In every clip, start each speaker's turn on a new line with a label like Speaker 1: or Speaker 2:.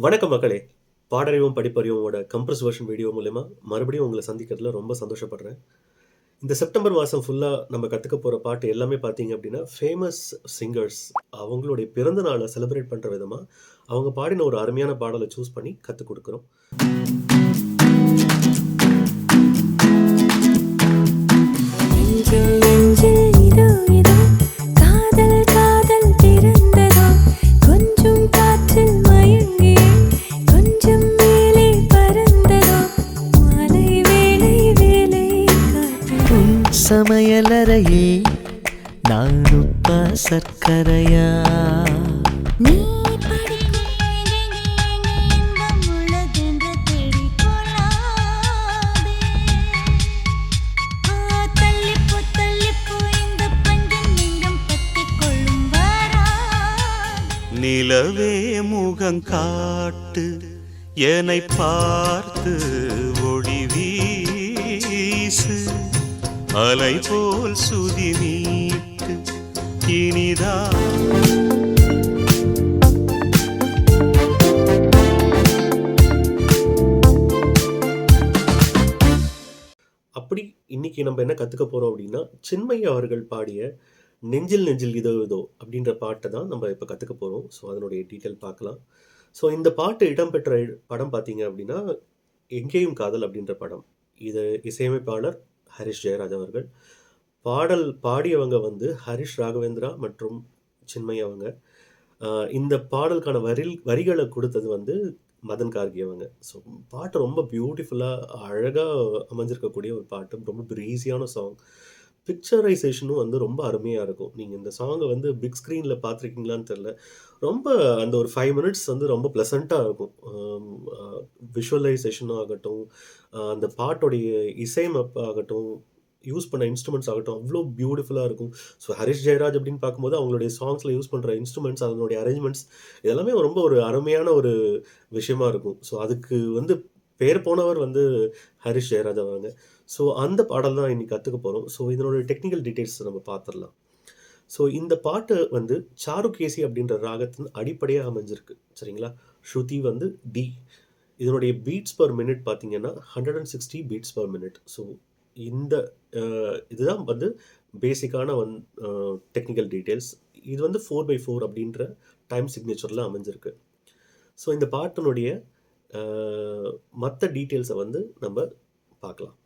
Speaker 1: வணக்கம் மக்களே! பாடறிவும் படிப்பறிவுமோட compress version video மூலியமா மறுபடியும் உங்கள சந்திக்கிறதுல ரொம்ப சந்தோஷப்படுறேன். இந்த செப்டம்பர் மாசம் ஃபுல்லா நம்ம கத்துக்க போற பாட்டு எல்லாமே பார்த்தீங்க அப்டின்னா, ஃபேமஸ் சிங்கர்ஸ் அவங்களுடைய பிறந்த நாள செலிப்ரேட் பண்ற விதமா, அவங்க பாடின ஒரு அருமையான பாடல சூஸ் பண்ணி கத்துக் குடுக்குறோம்.
Speaker 2: நெஞ்சில் நெஞ்சில் இதோ இதோ காதல் காதல் பிறந்ததோ கொஞ்சம் காற்றில் மயங்கி கொஞ்சம் மேலே பறந்ததோ மாலை வேளை வேலை காட்டுதும்
Speaker 3: சமையலறையே நான் உப்பா சர்க்கரையா
Speaker 2: நீ படிக்கும் எங்கெங்கே இன்பம் உள்ளதென்று தேடிக் கொள்ளாதே. தள்ளிப்போ இந்த பஞ்சம் நெஞ்சம் பற்றிக் கொள்ளும் வராதே.
Speaker 4: நிலவே முகம் காட்டு என்னை பார்த்து ஒளி வீசு அலை போல் சுதி நீட்டு இனிதா
Speaker 1: அப்படி இன்னைக்கு நம்ம என்ன கத்துக்க போறோம் அப்டின்னா, சின்மயி அவர்கள் பாடிய "நெஞ்சில் நெஞ்சில் இதோ இதோ" அப்டின்ற பாட்ட தான் நம்ம இப்ப கத்துக்க போறோம். ஸோ அதனுடைய டீட்டெயில் பார்க்கலாம். ஸோ இந்த பாட்டு இடம்பெற்ற படம் பார்த்தீங்க அப்டின்னா, "எங்கேயும் காதல்" அப்டின்ற படம். இது இசையமைப்பாளர் ஹரிஷ் ஜெயராஜ் அவர்கள். பாடல் பாடியவங்க வந்து ஹரிஷ் ராகவேந்திரா மற்றும் சின்மயி அவங்க. இந்த பாடலுக்கான வரிகள குடுத்தது வந்து மதன் கார்கி அவங்க. ஸோ பாட்டு ரொம்ப பியூட்டிஃபுல்லா, அழகா அமைஞ்சிருக்கக்கூடிய ஒரு பாட்டு. ரொம்ப பிரீஸியான சாங். பிக்சரைசேஷனும் வந்து ரொம்ப அருமையா இருக்கும். நீங்க இந்த சாங்க வந்து பிக் ஸ்க்ரீன்ல பார்த்துருக்கீங்களான்னு தெரியல. ரொம்ப அந்த ஒரு 5 மினிட்ஸ் வந்து ரொம்ப ப்ளசன்ட்டா இருக்கும். விஷுவலைசேஷன் ஆகட்டும், அந்த பாட்டோடைய இசையமைப்பு ஆகட்டும், யூஸ் பண்ண இன்ஸ்ட்ருமெண்ட்ஸ் ஆகட்டும், அவ்ளோ பியூட்டிஃபுல்லா இருக்கும். ஸோ ஹரிஷ் ஜெயராஜ் அப்படின்னு பார்க்கும்போது, அவங்களுடைய சாங்ஸ்ல யூஸ் பண்ற இன்ஸ்ட்ருமெண்ட்ஸ், அதனுடைய அரேஞ்ச்மெண்ட்ஸ் இதெல்லாமே ரொம்ப ஒரு அருமையான ஒரு விஷயமா இருக்கும். ஸோ அதுக்கு வந்து பேர் போனவர் வந்து ஹரிஷ் ஜெயராஜ் அவங்க. ஸோ அந்த பாடல் தான் இன்னைக்கு கத்துக்க போறோம். ஸோ இதனுடைய டெக்னிக்கல் டீட்டெயில்ஸ் நம்ம பார்த்துரலாம். ஸோ இந்த பாட்டு வந்து சாருகேசி அப்படின்ற ராகத்தின் அடிப்படையா அமைஞ்சிருக்கு. சரிங்களா? ஸ்ருதி வந்து டி. இதனுடைய பீட்ஸ் பெர் மினிட் பார்த்தீங்கன்னா, 160 பீட்ஸ் பெர் மினிட். ஸோ இந்த இதுதான் வந்து பேசிக்கான டெக்னிக்கல் டீட்டெயில்ஸ். இது வந்து 4/4 அப்படின்ற டைம் சிக்னேச்சர்ல அமைஞ்சிருக்கு. ஸோ இந்த பாட்டினுடைய மத்த டீட்டெயில்ஸ வந்து நம்ம பார்க்கலாம்.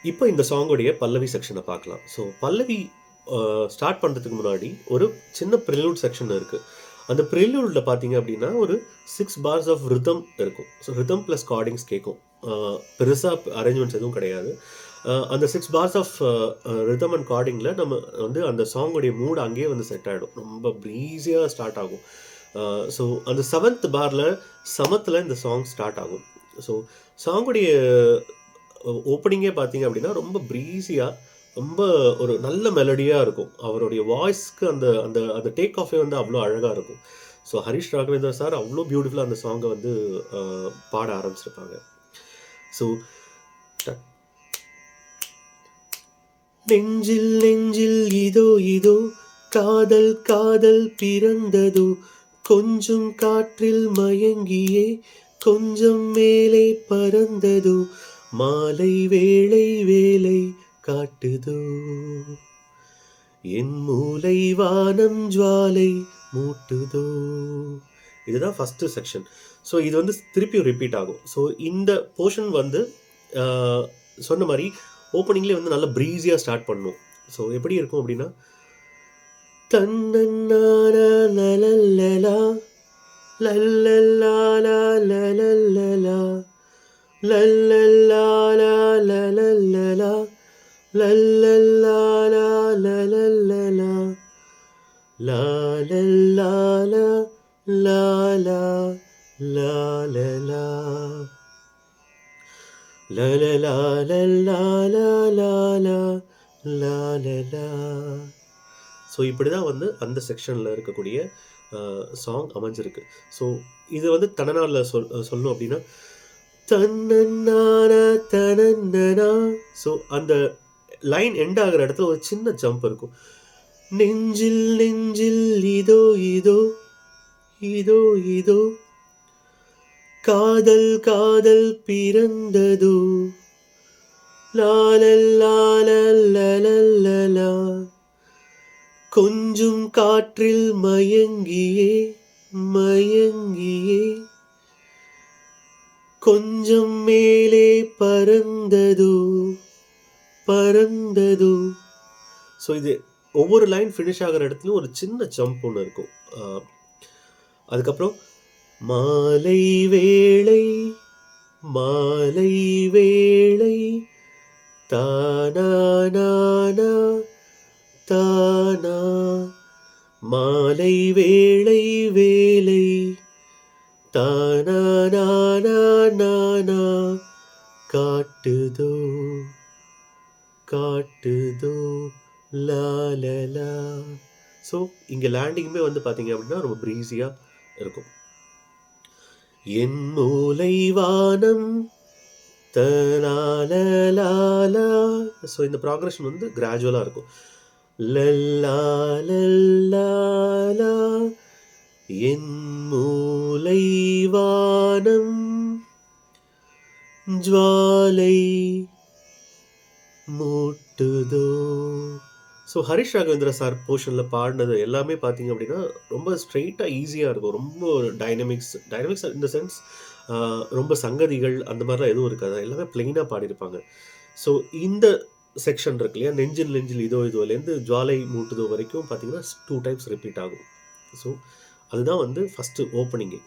Speaker 1: இப்போ இந்த சாங்குடைய பல்லவி செக்ஷன பார்க்கலாம். ஸோ பல்லவி ஸ்டார்ட் பண்றதுக்கு முன்னாடி ஒரு சின்ன ப்ரிலூட் செக்ஷன் இருக்கு. அந்த ப்ரிலூட்ல பார்த்தீங்க அப்படின்னா, ஒரு 6 பார்ஸ் ஆஃப் ரிதம் இருக்கும். ஸோ ரிதம் பிளஸ் கார்டிங்ஸ் கேட்கும். பெருசா அரேஞ்ச்மெண்ட்ஸ் எதுவும் கிடையாது. அந்த 6 பார்ஸ் ஆஃப் ரிதம் அண்ட் கார்டிங்ல நம்ம வந்து அந்த சாங்குடைய மூட் அங்கேயே வந்து செட் ஆயிடும். ரொம்ப ப்ரீஸியா ஸ்டார்ட் ஆகும். ஸோ அந்த 7th பார்ல சமத்துல இந்த சாங் ஸ்டார்ட் ஆகும். ஸோ சாங்குடைய ஓப்பனிங்கே பார்த்தீங்க அப்படின்னா, ரொம்ப ப்ரீஸியா, ரொம்ப ஒரு நல்ல மெலடியா இருக்கும். அவருடைய வாய்ஸ்க்கு அந்த அந்த அந்த டேக் ஆஃபே வந்து அவ்ளோ அழகா இருக்கும். ஸோ ஹரிஷ் ராகவேந்திரா சார் அவ்ளோ பியூட்டிஃபுல்லா அந்த சாங்க வந்து பாட ஆரம்பிச்சிருப்பாங்க. ஸோ நெஞ்சில் நெஞ்சில் இதோ இதோ காதல் காதல் பிறந்ததோ கொஞ்சம் காற்றில் மயங்கியே கொஞ்சம் மேலே பறந்ததோ மாலை வேளை வேலை காட்டுதோ என் மூளை வானம் ஜுவாலை மூட்டுதோ. இதுதான் ஃபர்ஸ்ட் செக்ஷன். ஸோ இது வந்து திருப்பியும் ரிப்பீட் ஆகும். ஸோ இந்த போர்ஷன் வந்து சொன்ன மாதிரி ஓப்பனிங்லேயே வந்து நல்லா ப்ரீஸியாக ஸ்டார்ட் பண்ணும். ஸோ எப்படி இருக்கும் அப்படின்னா, தன்னன்னாரா லலல்லலா லல்லல்லாலா லலல்லலா லல்லல்லாலா லலல்லலா லல்லல்லாலா லலல்லலா லாலல்லாலா லாலா லாலலா லலலாலலாலலாலலா. ஸோ இப்படி தான் வந்து அந்த செக்ஷனில் இருக்கக்கூடிய சாங் அமைஞ்சிருக்கு. ஸோ இது வந்து தனநாளில் சொல்லணும் அப்படின்னா, தன்னன்னானா தனன்னனா. ஸோ அந்த லைன் எண்ட் ஆகிற இடத்துல ஒரு சின்ன ஜம்ப் இருக்கும். நெஞ்சில் நெஞ்சில் இதோ இதோ இதோ இதோ காதல் காதல் பிறந்ததோ லாலல்லாலல்லலல்லலா கொஞ்சும் காற்றில் மயங்கியே மயங்கியே கொஞ்சம் மேலே பறந்ததோ பறந்ததோ. ஸோ இது ஒவ்வொரு லைன் ஃபினிஷ் ஆகிற இடத்துலையும் ஒரு சின்ன ஜம்ப் ஒன்று இருக்கும். அதுக்கப்புறம் மாலை வேளை மாலை வேளை தானா நானா தானா மாலை வேளை வேலை தானா நானா நானா காட்டுதோ காட்டுதோ லாலலா. ஸோ இங்கே லேண்டிங்குமே வந்து பார்த்தீங்க அப்படின்னா ரொம்ப ப்ரீஸியாக இருக்கும். என் மூலை வானம் தலாலலாலா. ஸோ இந்த ப்ராக்ரஷன் வந்து கிராஜுவலாக இருக்கும். லல்லா லல்லாலா என் மூலை வானம் ஜுவாலை மூட்டுதோ. ஸோ ஹரிஷ் ராகவேந்திரா சார் போர்ஷனில் பாடினது எல்லாமே பார்த்தீங்க அப்படின்னா ரொம்ப ஸ்ட்ரெயிட்டாக ஈஸியாக இருக்கும். ரொம்ப டைனமிக்ஸ் இந்த சென்ஸ் ரொம்ப சங்கதிகள் அந்த மாதிரிலாம் எதுவும் இருக்காது. எல்லாமே பிளெயினாக பாடியிருப்பாங்க. ஸோ இந்த செக்ஷன் இருக்கு இல்லையா, நெஞ்சில் நெஞ்சில் இதோ இதுலேருந்து ஜுவாலை மூட்டுதோ வரைக்கும் பார்த்தீங்கன்னா 2 டைம்ஸ் ரிப்பீட் ஆகும். ஸோ அதுதான் வந்து ஃபஸ்ட்டு ஓப்பனிங்கே.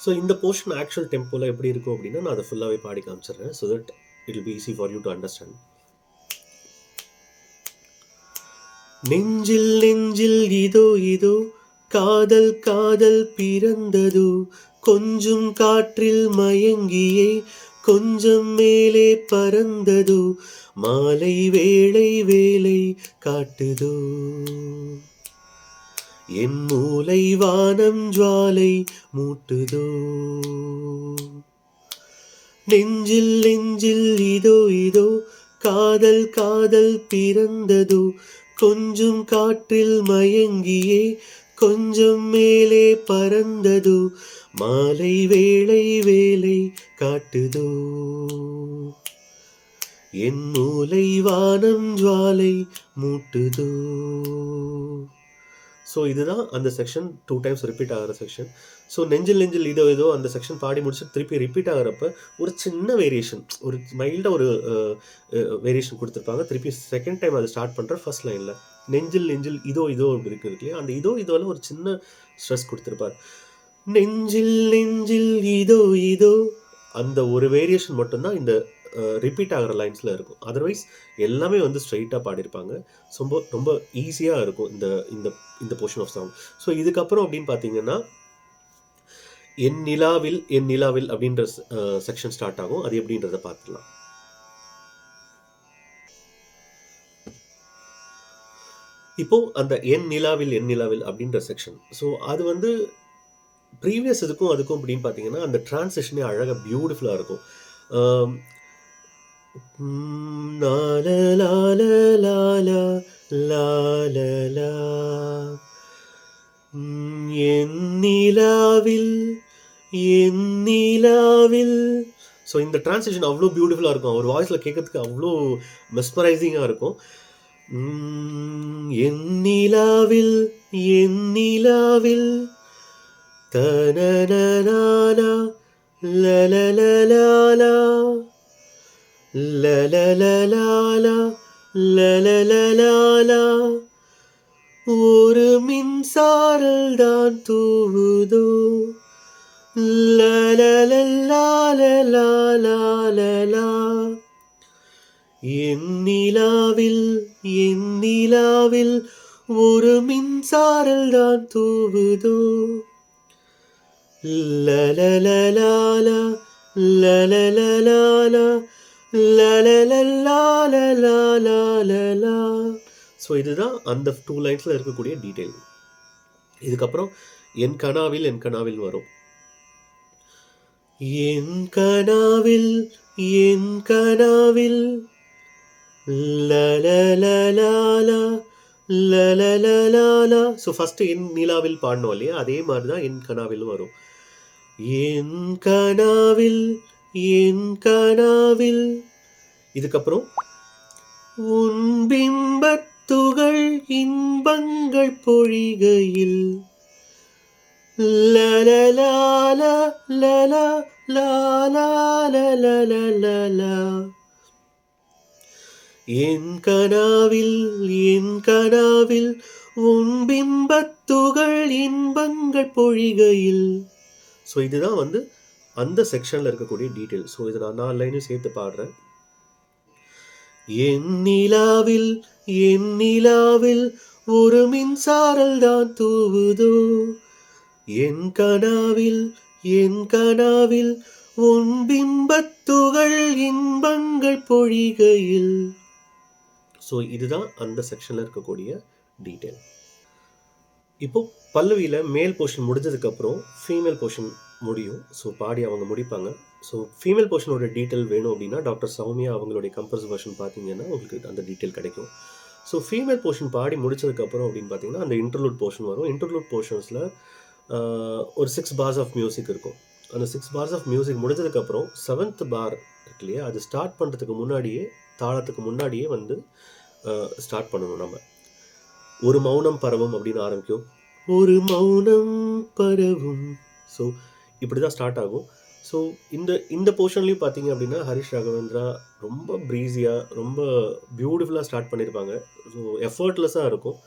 Speaker 1: ஸோ இந்த போர்ஷன் ஆக்சுவல் டெம்போவில் எப்படி இருக்கும் அப்படின்னா நான் அதை ஃபுல்லாகவே பாடி காமிச்சிடுறேன். So that it will be easy for you to understand. நெஞ்சில் நெஞ்சில் இதோ இதோ காதல் காதல் பிறந்ததோ கொஞ்சம் காற்றில் மயங்கியே கொஞ்சம் மேலே பறந்ததோ மாலை வேளை வேலை காட்டுதோ என் மூலை வானம் ஜுவாலை மூட்டுதோ. நெஞ்சில் நெஞ்சில் இதோ இதோ காதல் காதல் பிறந்ததோ கொஞ்சம் காற்றில் மயங்கியே கொஞ்சம் மேலே பறந்ததோ மாலை வேளை வேலை காட்டுதோ என் மூலை வானம் ஜுவாலை மூட்டுதோ. ஸோ இதுதான் அந்த செக்ஷன் 2 டைம்ஸ் ரிப்பீட் ஆகிற செக்ஷன். ஸோ நெஞ்சில் நெஞ்சில் இதோ ஏதோ அந்த செக்ஷன் பாடி முடிச்சு திருப்பி ரிப்பீட் ஆகிறப்ப ஒரு சின்ன வேரியேஷன், ஒரு மைல்டாக ஒரு வேரியேஷன் கொடுத்துருப்பாங்க. திருப்பி செகண்ட் டைம் அதை ஸ்டார்ட் பண்ணுற ஃபர்ஸ்ட் லைனில் நெஞ்சில் நெஞ்சில் இதோ இதோ அப்படி இருக்குது இல்லையா, அந்த இதோ இதோவில் ஒரு சின்ன ஸ்ட்ரெஸ் கொடுத்துருப்பார். நெஞ்சில் நெஞ்சில் இதோ இதோ அந்த ஒரு வேரியேஷன் மட்டும்தான் இந்த ரிப்பீட் ஆகிற லைன்ஸில் இருக்கும். அதர்வைஸ் எல்லாமே வந்து ஸ்ட்ரைட்டாக பாடியிருப்பாங்க. ரொம்ப ரொம்ப ஈஸியாக இருக்கும் இந்த இந்த இந்த போர்ஷன் ஆஃப் சாங். ஸோ இதுக்கப்புறம் அப்படின்னு பார்த்தீங்கன்னா என் நிலாவில் அப்படின்ற செக்ஷன் ஸ்டார்ட் ஆகும். அது எப்படின்றத பார்த்துக்கலாம். இப்போ அந்த என் நிலாவில் அப்படின்ற செக்ஷன், ஸோ அது வந்து ப்ரீவியஸ் இதுக்கும் அதுக்கும் அப்படின்னு பார்த்தீங்கன்னா அந்த டிரான்சிஷனே அழகாக பியூட்டிஃபுல்லாக இருக்கும். என் நிலாவில். ஸோ இந்த டிரான்சிஷன் அவ்வளோ பியூட்டிஃபுல்லாக இருக்கும். அவர் வாய்ஸில் கேட்கறதுக்கு அவ்வளோ மெஸ்மரைசிங்காக இருக்கும். என் நிலாவில் தனனனானா லலலலாலா லலலலாலா லலலலாலா ஒரு மின்சாரல் தான் தூவுதோ லலலலாலலாலலா என் நிலாவில் ஒரு மின்சாரல் தான் தூவுதோ லலலலாலா லலலலாலா லலலலாலலாலலா. ஸோ இதுதான் அந்த 2 லைன்ஸில் இருக்கக்கூடிய டீட்டெயில். இதுக்கப்புறம் என் கனாவில் வரும். என் கனாவில் லலலலாலா லலலலாலா. ஸோ ஃபஸ்ட்டு என் நிலாவில் பாடணும் இல்லையா, அதே மாதிரி தான் என் கனாவில் வரும். என் கனாவில் என் கனாவில். இதுக்கப்புறம் உன் பிம்பத்துகள் இன்பங்கள் பொழிகையில் லலலாலா லலா லாலா லலலலலா. என் கனாவில் என் கனாவில் உன் பிம்பத்துகள் இன்பங்கள் பொழிகையில். ஸோ இதுதான் வந்து அந்த செக்ஷனில் இருக்கக்கூடிய டீட்டெயில். ஸோ இதை நான் 4 லைனையும் சேர்த்து பாடுறேன். என் நிலாவில் ஒரு மின்சாரல் தான் தூவுதோ, என் கனாவில் உன் பிம்பத்துகள் இன்பங்கள் பொழிகையில். ஸோ இதுதான் அந்த செக்ஷனில் இருக்கக்கூடிய டீட்டெயில். இப்போ பல்லவியில் மேல் போர்ஷன் முடிஞ்சதுக்கப்புறம் ஃபீமேல் போர்ஷன் முடியும். ஸோ பாடி அவங்க முடிப்பாங்க. ஸோ ஃபீமேல் போர்ஷனோட டீட்டெயில் வேணும் அப்படின்னா டாக்டர் சௌமியா அவங்களுடைய கம்பர்ஸ் வெர்ஷன் பார்த்தீங்கன்னா உங்களுக்கு அந்த டீட்டெயில் கிடைக்கும். ஸோ ஃபீமேல் போர்ஷன் பாடி முடிச்சதுக்கப்புறம் அப்படின்னு பார்த்தீங்கன்னா அந்த இன்டர்லூட் போர்ஷன் வரும். இன்டர்லூட் போர்ஷன்ஸில் ஒரு 6 bars ஆஃப் மியூசிக் இருக்கும். அந்த 6 bars ஆஃப் மியூசிக் முடிஞ்சதுக்கப்புறம் 7th bar இருக்கு இல்லையா, அது ஸ்டார்ட் பண்ணுறதுக்கு முன்னாடியே தாளத்துக்கு முன்னாடியே வந்து ஸ்டார்ட் பண்ணணும். நம்ம ஒரு மௌனம் பரவும் அப்படின்னு ஆரம்பிக்கும். ஒரு மௌனம் பரவும். ஸோ இப்படி தான் ஸ்டார்ட் ஆகும். ஸோ இந்த போர்ஷன்லேயும் பார்த்தீங்க அப்படின்னா ஹரிஷ் ராகவேந்திரா ரொம்ப ப்ரீஸியாக ரொம்ப பியூட்டிஃபுல்லாக ஸ்டார்ட் பண்ணியிருப்பாங்க. ஸோ எஃபர்ட்லெஸ்ஸாக இருக்கும்.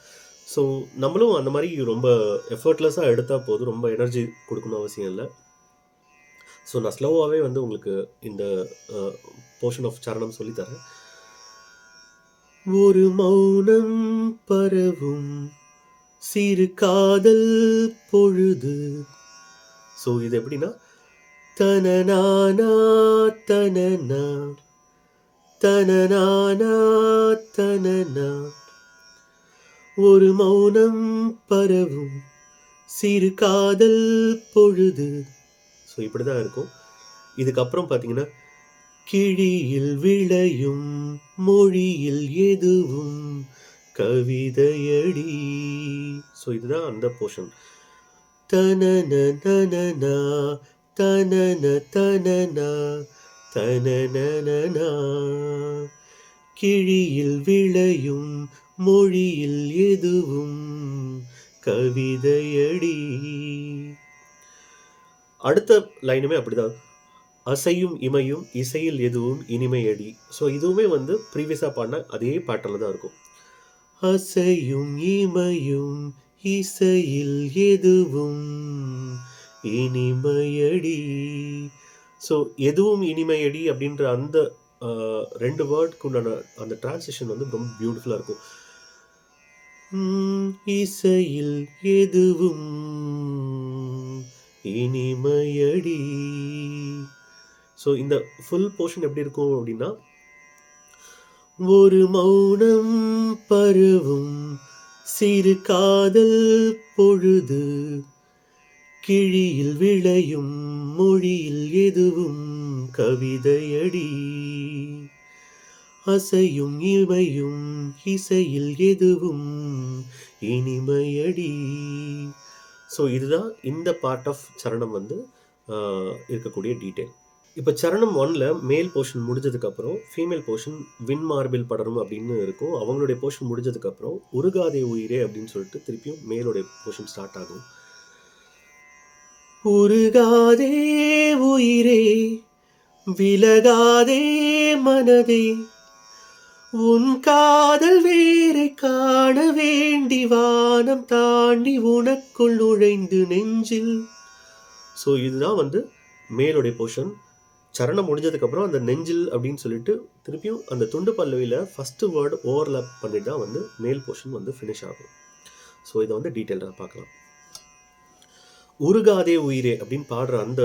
Speaker 1: ஸோ நம்மளும் அந்த மாதிரி ரொம்ப எஃபர்ட்லெஸ்ஸாக எடுத்தால் போதும், ரொம்ப எனர்ஜி கொடுக்கணும் அவசியம் இல்லை. ஸோ நான் ஸ்லோவாகவே வந்து உங்களுக்கு இந்த போர்ஷன் ஆஃப் சரணம் சொல்லித்தரேன். ஒரு மௌனம் பரவும் சிறு காதல் பொழுது. ஸோ இது எப்படின்னா தனநானா தனனா தனநானா தனனா. ஒரு மௌனம் பரவும் சிறு காதல் பொழுது. ஸோ இப்படி தான் இருக்கும். இதுக்கப்புறம் பார்த்தீங்கன்னா கிழியில் விளையும் மொழியில் எதுவும் கவிதையடி. ஸோ இதுதான் அந்த போர்ஷன். தனன தனனா தனன தனனா தனனனா. கிழியில் விளையும் மொழியில் எதுவும் கவிதையடி. அடுத்த லைனுமே அப்படிதான். அசையும் இமையும் இசையில் எதுவும் இனிமையடி. ஸோ இதுவுமே வந்து ப்ரீவியஸாக பாடின அதே பேட்டர்னில் தான் இருக்கும். அசையும் இமையும் இசையில் எதுவும் இனிமையடி. ஸோ எதுவும் இனிமையடி அப்படின்ற அந்த 2 வேர்டுக்கு உண்டான அந்த டிரான்சிஷன் வந்து ரொம்ப பியூட்டிஃபுல்லாக இருக்கும். இசையில் எதுவும் இனிமையடி. ஸோ இந்த ஃபுல் போர்ஷன் எப்படி இருக்கும் அப்படின்னா ஒரு மௌனம் பரவும் சிறு காதல் பொழுது கிழியில் விளையும் மொழியில் எதுவும் கவிதையடி. அசையும் இமையும் இசையில் எதுவும் இனிமையடி. ஸோ இதுதான் இந்த பார்ட் ஆஃப் சரணம் வந்து இருக்கக்கூடிய டீட்டெயில். இப்போ சரணம் 1ல் மேல் போர்ஷன் முடிஞ்சதுக்கப்புறம் ஃபீமேல் போர்ஷன் விண் மார்பில் படரும் அப்படின்னு இருக்கும். அவங்களுடைய போர்ஷன் முடிஞ்சதுக்கப்புறம் உருகாதே உயிரே அப்படின்னு சொல்லிட்டு திருப்பியும் மேலோடைய போர்ஷன் ஸ்டார்ட் ஆகும். உருகாதே உயிரே விலகாதே மனதே உன் காதல் வேரை காண வேண்டி வானம் தாண்டி உனக்குள் நுழைந்து நெஞ்சில். ஸோ இதுதான் வந்து மேலுடைய போர்ஷன். சரணம் முடிஞ்சதுக்கப்புறம் அந்த நெஞ்சில் அப்படின்னு சொல்லிட்டு திருப்பியும் அந்த துண்டு பல்லவியில் ஃபஸ்ட்டு வேர்டு ஓவர்லாப் பண்ணிட்டு தான் வந்து மேல் போர்ஷன் வந்து ஃபினிஷ் ஆகும். ஸோ இதை வந்து டீட்டெயிலாக பார்க்கலாம். உருகாதே உயிரே அப்படின்னு பாடுற அந்த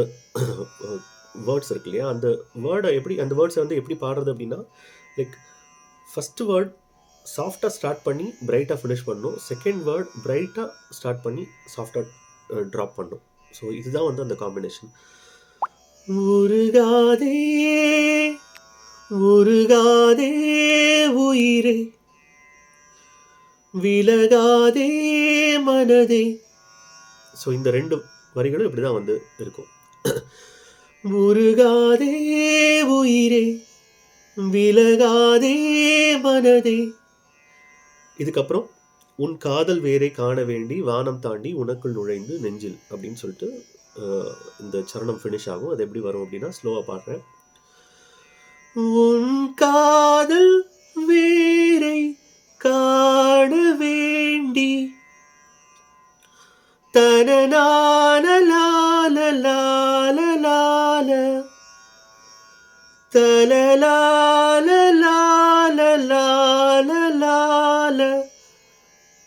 Speaker 1: வேர்ட்ஸ் இருக்கு இல்லையா, அந்த வேர்ட்ஸை வந்து எப்படி பாடுறது அப்படின்னா லைக் ஃபஸ்ட்டு வேர்ட் சாஃப்டாக ஸ்டார்ட் பண்ணி பிரைட்டாக ஃபினிஷ் பண்ணணும். செகண்ட் வேர்ட் பிரைட்டாக ஸ்டார்ட் பண்ணி சாஃப்டாக ட்ராப் பண்ணணும். ஸோ இதுதான் வந்து அந்த காம்பினேஷன். உருகாதே உருகாதே உயிரே விலகாதே மனதே. ஸோ இந்த 2 வரிகளும் இப்படி தான் வந்து இருக்கும். உருகாதே உயிரே, விலகாதே மனதே. இதுக்கப்புறம் உன் காதல் வேரை காண வேண்டி வானம் தாண்டி உனக்குள் நுழைந்து நெஞ்சில் அப்படின்னு சொல்லிட்டு இந்த சரணம் ஃபினிஷ் ஆகும். அது எப்படி வரும் அப்படின்னா ஸ்லோவாக பாடுறேன். உன் காதல் வேரை காண வேண்டி தனநான லால லால லால தலலால லால லால லால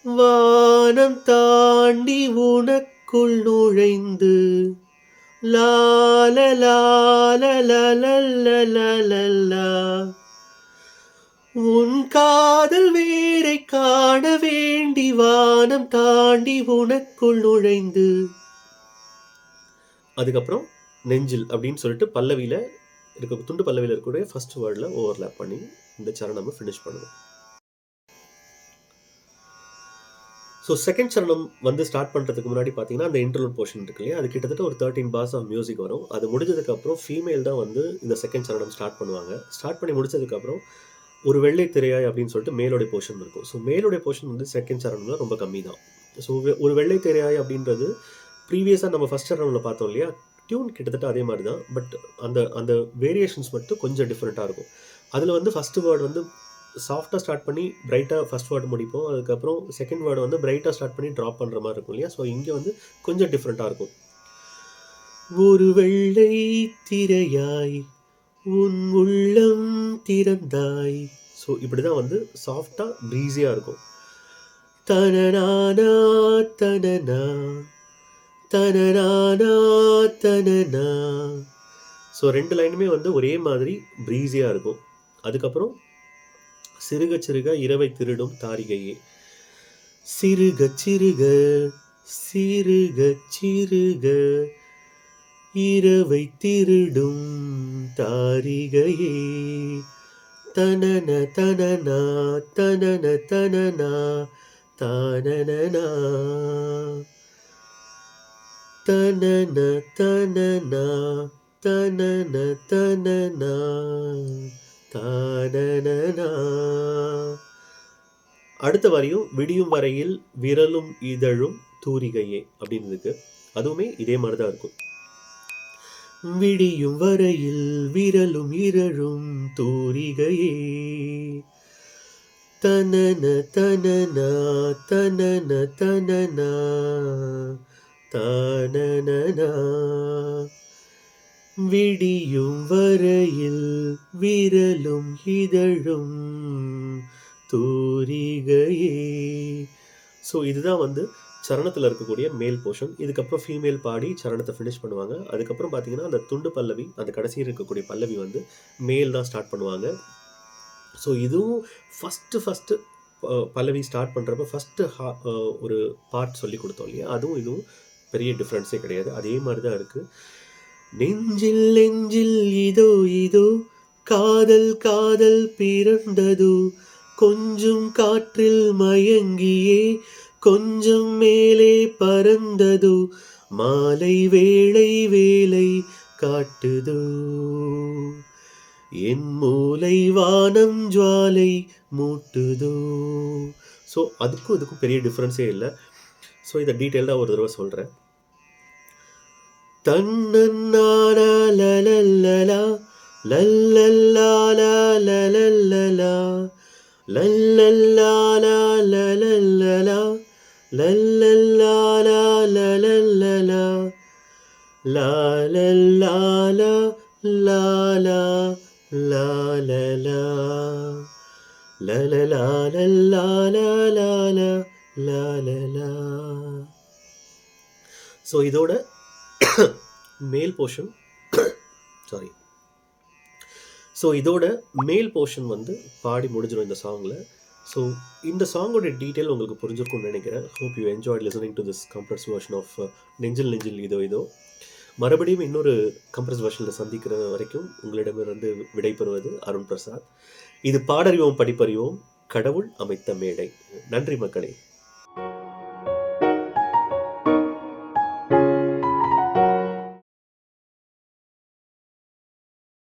Speaker 1: வானம் தாண்டி உனக்குள் நுழைந்து லால லால லலலலலலா. உன் காதல் வேரை காண வேண்டி வானம் தாண்டி உனக்குள் நுழைந்து. அதுக்கப்புறம் நெஞ்சில் அப்படின்னு சொல்லிட்டு பல்லவியில் இருக்க துண்டு பல்லவியில் இருக்கக்கூடிய ஃபர்ஸ்ட் வேர்டில் ஓவர்லேப் பண்ணி இந்த சரணம் ஃபினிஷ் பண்ணுவோம். ஸோ செகண்ட் சரணம் வந்து ஸ்டார்ட் பண்ணுறதுக்கு முன்னாடி பார்த்தீங்கன்னா அந்த இன்டர்லூட் போர்ஷன் இருக்கு இல்லையா, அது கிட்டத்தட்ட ஒரு 13 bars ஆஃப் மியூசிக் வரும். அது முடிஞ்சதுக்கப்புறம் ஃபீமேல் தான் வந்து இந்த செகண்ட் சரணம் ஸ்டார்ட் பண்ணுவாங்க. ஸ்டார்ட் பண்ணி முடிச்சதுக்கப்புறம் ஒரு வெள்ளை திரையாய் அப்படின்னு சொல்லிட்டு மேலோடைய போர்ஷன் இருக்கும். ஸோ மேலோடைய போர்ஷன் வந்து செகண்ட் சரணம்ல ரொம்ப கம்மி தான். ஸோ ஒரு வெள்ளை திரையாய் அப்படின்றது ப்ரீவியஸாக நம்ம ஃபர்ஸ்ட் சரணமில் பார்த்தோம் இல்லையா, டியூன் கிட்டத்தட்ட அதே மாதிரி தான். பட் அந்த அந்த வேரியேஷன்ஸ் மட்டும் கொஞ்சம் டிஃப்ரெண்ட்டாக இருக்கும். அதில் வந்து ஃபஸ்ட்டு வேர்டு வந்து சாஃப்டாக ஸ்டார்ட் பண்ணி பிரைட்டாக ஃபஸ்ட் வேர்டு முடிப்போம். அதுக்கப்புறம் செகண்ட் வேர்டு வந்து பிரைட்டாக ஸ்டார்ட் பண்ணி ட்ராப் பண்ணுற மாதிரி இருக்கும் இல்லையா. ஸோ இங்கே வந்து கொஞ்சம் டிஃப்ரெண்ட்டாக இருக்கும். ஒரு வெள்ளை திரையாய் உன் உள்ளம் திறந்தாய். ஸோ இப்படி தான் வந்து சாஃப்டாக ப்ரீஸியாக இருக்கும். தனநானா தனனா தனநானா தனனா. ஸோ 2 லைனுமே வந்து ஒரே மாதிரி ப்ரீஸியாக இருக்கும். அதுக்கப்புறம் சிறுக சிறுக இரவை திருடும் தாரிகையே. சிறுக சிறுக சிறுக சிறுக இரவை திருடும் தாரிகையே. தனன தனனா தனன தனனா தானனா தனன தனனா தனன தனனா தானனா. அடுத்த வரியும் விடியும் வரையில் விரலும் இதழும் தூரிகையே அப்படின்னு இருக்கு. அதுவுமே இதே மாதிரி தான் இருக்கும். விடியும் வரையில் விரலும் இதழும் தூரிகையே. தனன தனனா தனன தனனா தானனா. விடியும் வரையில் விரலும் இதழும் தூரிகையே. ஸோ இதுதான் வந்து சரணத்தில் இருக்கக்கூடிய மேல் போர்ஷன். இதுக்கப்புறம் ஃபீமேல் பாடி சரணத்தை ஃபினிஷ் பண்ணுவாங்க. அதுக்கப்புறம் பார்த்தீங்கன்னா அந்த துண்டு பல்லவி, அந்த கடைசியில் இருக்கக்கூடிய பல்லவி வந்து மேல் தான் ஸ்டார்ட் பண்ணுவாங்க. ஸோ இதுவும் ஃபஸ்ட்டு பல்லவி ஸ்டார்ட் பண்ணுறப்ப ஃபஸ்ட்டு ஒரு பார்ட் சொல்லி கொடுத்தோம் இல்லையா, அதுவும் இதுவும் பெரிய டிஃப்ரென்ஸே கிடையாது. அதே மாதிரி தான் இருக்குது. நெஞ்சில் நெஞ்சில் இதோ இதோ காதல் காதல் பிறந்ததோ, கொஞ்சம் காற்றில் மயங்கியே கொஞ்சம் மேலே பறந்ததோ, மாலை வேளை வேலை காட்டுதோ, என் மூலை வானம் ஜுவாலை மூட்டுதோ. ஸோ அதுக்கும் இதுக்கும் பெரிய டிஃப்ரென்ஸே இல்லை. ஸோ இதை டீட்டெயில்டாக ஒரு தடவை சொல்கிறேன். தன்னன்னானா லலல்லலா லல்லல்லாலா லலல்லலா லல்லல்லாலா லலல்லலா லல்லல்லாலா லலல்லலா லாலல்லாலா லாலா லாலலா லலலாலல்லாலா லாலா லாலலா. ஸோ இதோட மேல் போர்ஷன் இதோட மேல் போர்ஷன் வந்து பாடி முடிஞ்சிடும் இந்த சாங்கில். ஸோ இந்த சாங்கோட டீட்டெயில் உங்களுக்கு புரிஞ்சிருக்கும்னு நினைக்கிறேன். Hope you enjoyed listening to this compress version of நெஞ்சில் நெஞ்சில் இதோ இதோ. மறுபடியும் இன்னொரு கம்ப்ரஸ் வெர்ஷனில் சந்திக்கிற வரைக்கும் உங்களிடமிருந்து விடைபெறுவது அருண் பிரசாத். இது பாடறிவோம் படிப்பறிவோம், கடவுள் அமைத்த மேடை. நன்றி மக்களே.